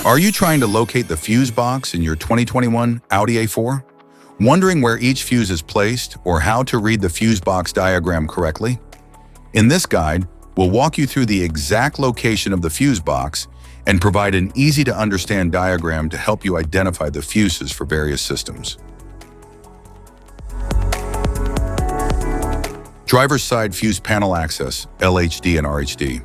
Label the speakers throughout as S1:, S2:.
S1: Are you trying to locate the fuse box in your 2021 Audi A4? Wondering where each fuse is placed or how to read the fuse box diagram correctly? In this guide, we'll walk you through the exact location of the fuse box and provide an easy-to-understand diagram to help you identify the fuses for various systems. Driver's side fuse panel access, LHD and RHD.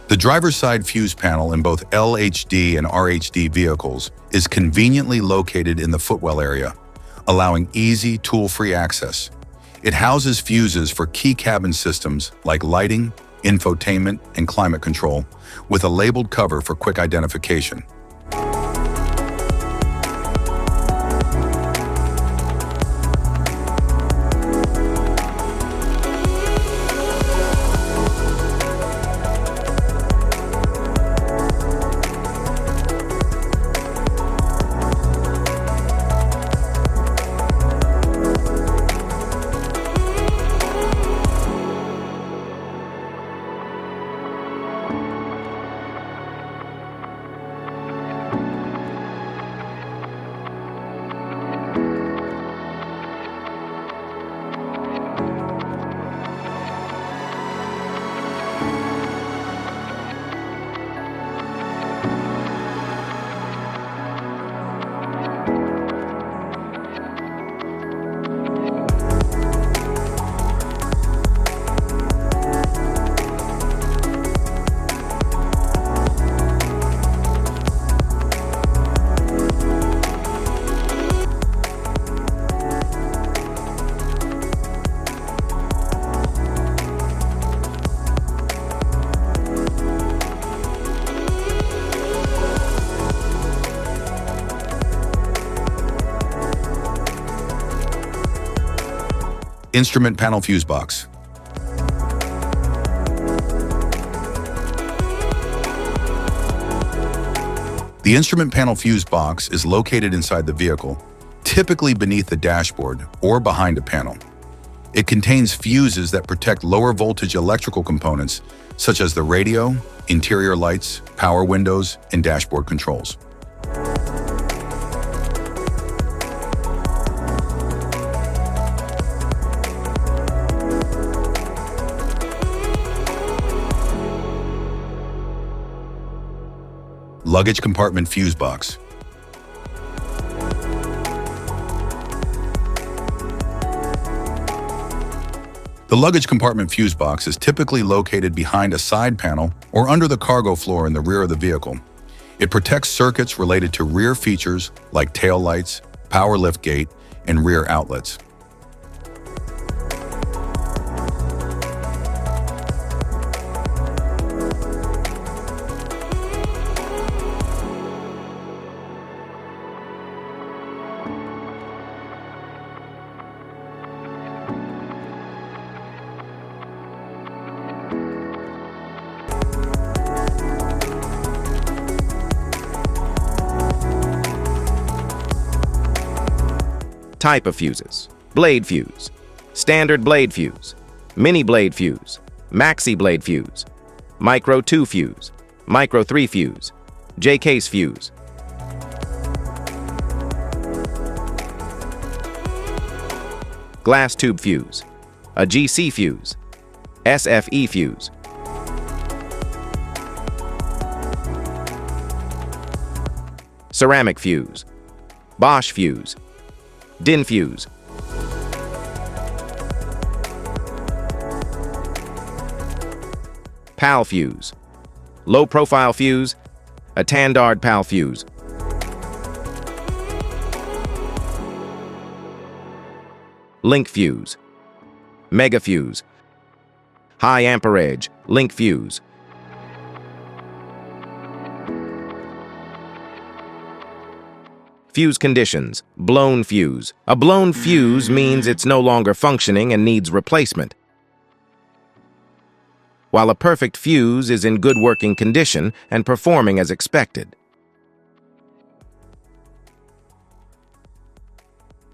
S1: The driver's side fuse panel in both LHD and RHD vehicles is conveniently located in the footwell area, allowing easy, tool-free access. It houses fuses for key cabin systems like lighting, infotainment, and climate control, with a labeled cover for quick identification. Instrument panel fuse box. The instrument panel fuse box is located inside the vehicle, typically beneath the dashboard or behind a panel. It contains fuses that protect lower voltage electrical components such as the radio, interior lights, power windows, and dashboard controls. Luggage compartment fuse box. The luggage compartment fuse box is typically located behind a side panel or under the cargo floor in the rear of the vehicle. It protects circuits related to rear features like tail lights, power liftgate, and rear outlets.
S2: Type of fuses: blade fuse, standard blade fuse, mini blade fuse, maxi blade fuse, micro 2 fuse, micro 3 fuse, J-case fuse. Glass tube fuse, a GC fuse, SFE fuse. Ceramic fuse, Bosch fuse, DIN fuse. PAL fuse, low profile fuse, a Tandard PAL fuse. Link fuse, mega fuse, high amperage link fuse. Fuse conditions: blown fuse. A blown fuse means it's no longer functioning and needs replacement, while a perfect fuse is in good working condition and performing as expected.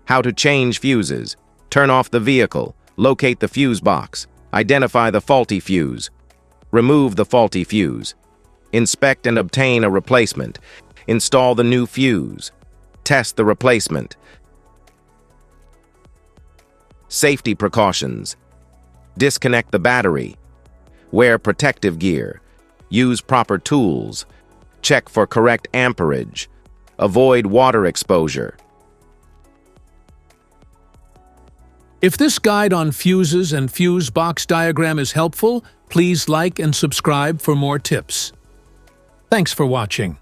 S2: How to change fuses: turn off the vehicle, locate the fuse box, identify the faulty fuse, Remove the faulty fuse. Inspect and obtain a replacement. Install the new fuse. Test the replacement. Safety precautions. Disconnect the battery. Wear protective gear. Use proper tools. Check for correct amperage. Avoid water exposure.
S3: If this guide on fuses and fuse box diagram is helpful, please like and subscribe for more tips. Thanks for watching.